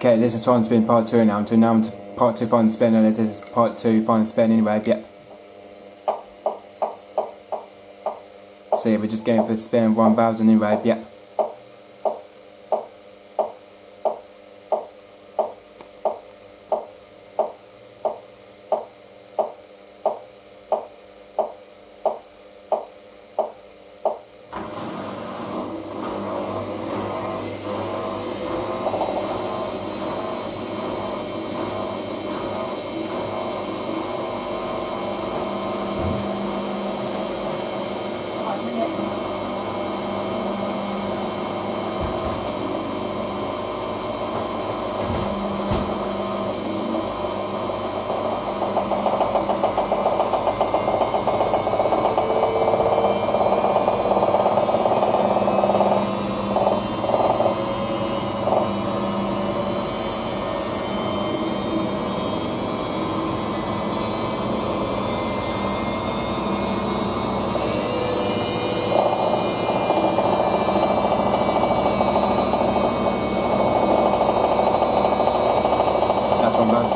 Okay, this is final spin part 2 now. I'm to part 2 final spin, and this is part 2 final spin anyway. Yep. So yeah, we're just going for the spin of 1000 anyway. Yep.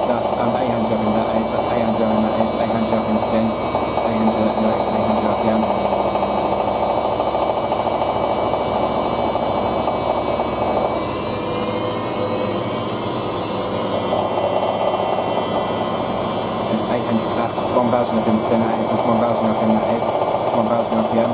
That's 800 up in that is 800 and that is 800 up in spin. 800 no, it's 800 RPM. It's 800, that's 1000 up in spin, that is 1000 up in that is 1000 RPM.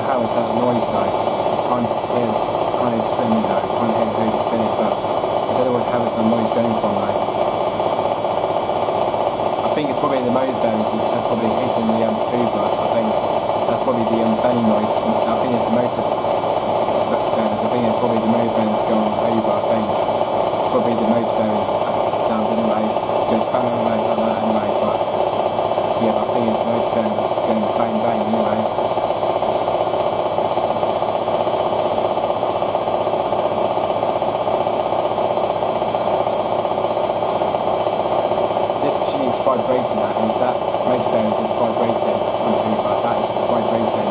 How is that noise though? I can't hear spinning though, I can't hear really spinning, but I don't know what how is the noise going from though. I think it's probably the motor bearings, that's probably hitting the Hoover. I think that's probably the belly noise. I think it's the motor bearings, I think it's probably the motor bearings going on Hoover. I think probably the motor bearings sound anyway, good bang away like that anyway, but yeah, I think it's motor bearings just going bang bang anyway. Vibrating that, and that motor bearings is vibrating on Hoover, that is vibrating.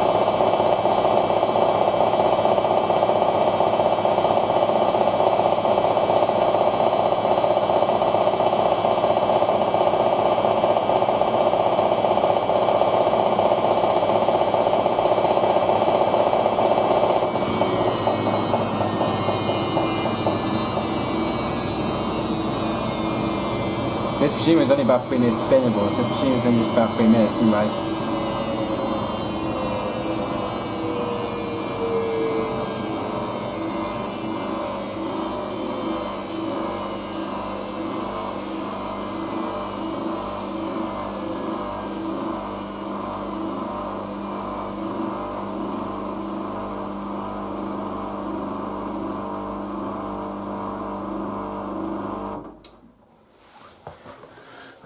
This machine was only about 3 minutes spinnable, so this machine was only just about 3 minutes anyway.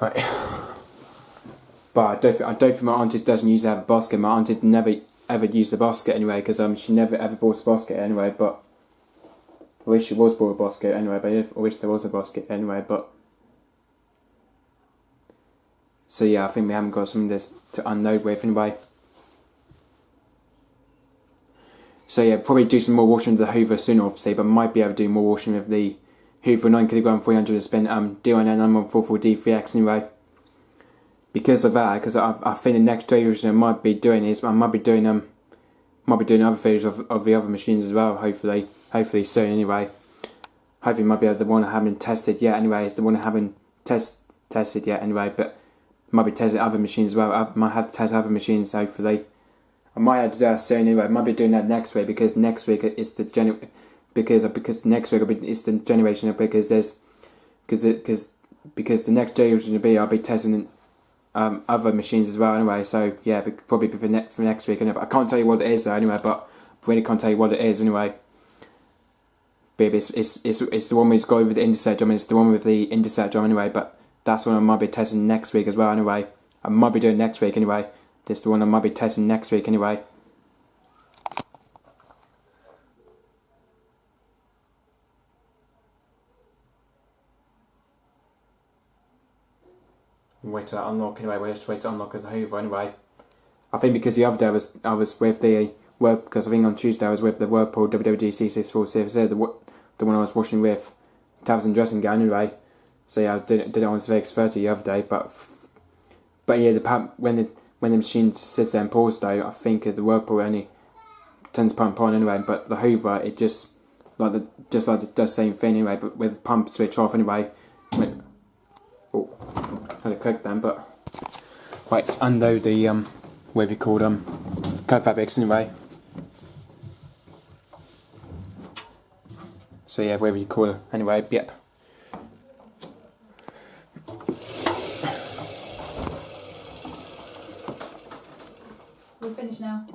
Right. But I don't think my auntie doesn't use to have a basket. My auntie never ever used a basket anyway, because she never ever bought a basket anyway. But I wish she was bought a basket anyway. But I wish there was a basket anyway. But so yeah, I think we haven't got something to unload with anyway. So yeah, probably do some more washing with the Hoover soon, obviously. But might be able to do more washing with the Hoover 9kg 300 spin DYN9144D3X anyway. Because of that, because I think the next generation I might be doing is I might be doing other videos of the other machines as well. Hopefully soon anyway. Hopefully might be able the one I haven't tested yet anyway. It's the one I haven't tested yet anyway. But might be testing other machines as well. I might have to test other machines hopefully. I might have to do that soon anyway. I might be doing that next week, because next week is the because next week it's the generation because the next generation will be I'll be testing other machines as well anyway. So yeah, probably for next week anyway. But I can't tell you what it is though anyway. But I really can't tell you what it is anyway. But it's the one we've got with the intercept drum. It's the one with the intercept drum anyway. But that's one I might be testing next week as well anyway. I might be doing next week anyway. This is the one I might be testing next week anyway. wait till that unlock anyway. We'll just wait to unlock the Hoover anyway. I think because the other day I was with the work, because I think on Tuesday I was with the Whirlpool WWDC64CFZ, the one I was washing with towels and dressing gown anyway. So yeah, I did it on VX30 the other day, but yeah, the pump when the machine sits there and pours though, I think the Whirlpool only turns the pump on anyway, but the Hoover it just it does the same thing anyway, but with the pump switch off anyway. Oh, had to click then, but right, let's unload the whatever you call them, coat fabrics anyway. So yeah, whatever you call it anyway, yep. We're finished now.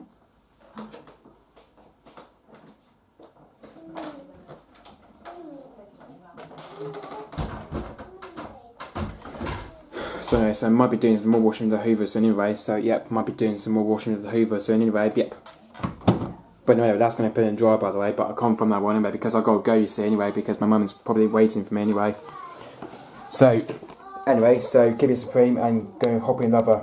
So anyway, so I might be doing some more washing of the Hoover soon anyway, so yep, might be doing some more washing of the Hoover soon anyway, yep. But anyway, that's going to put it in dry by the way, but I can't film that one anyway because I've got to go, you see, anyway, because my mum's probably waiting for me anyway. So, anyway, so keep it supreme and go hop in another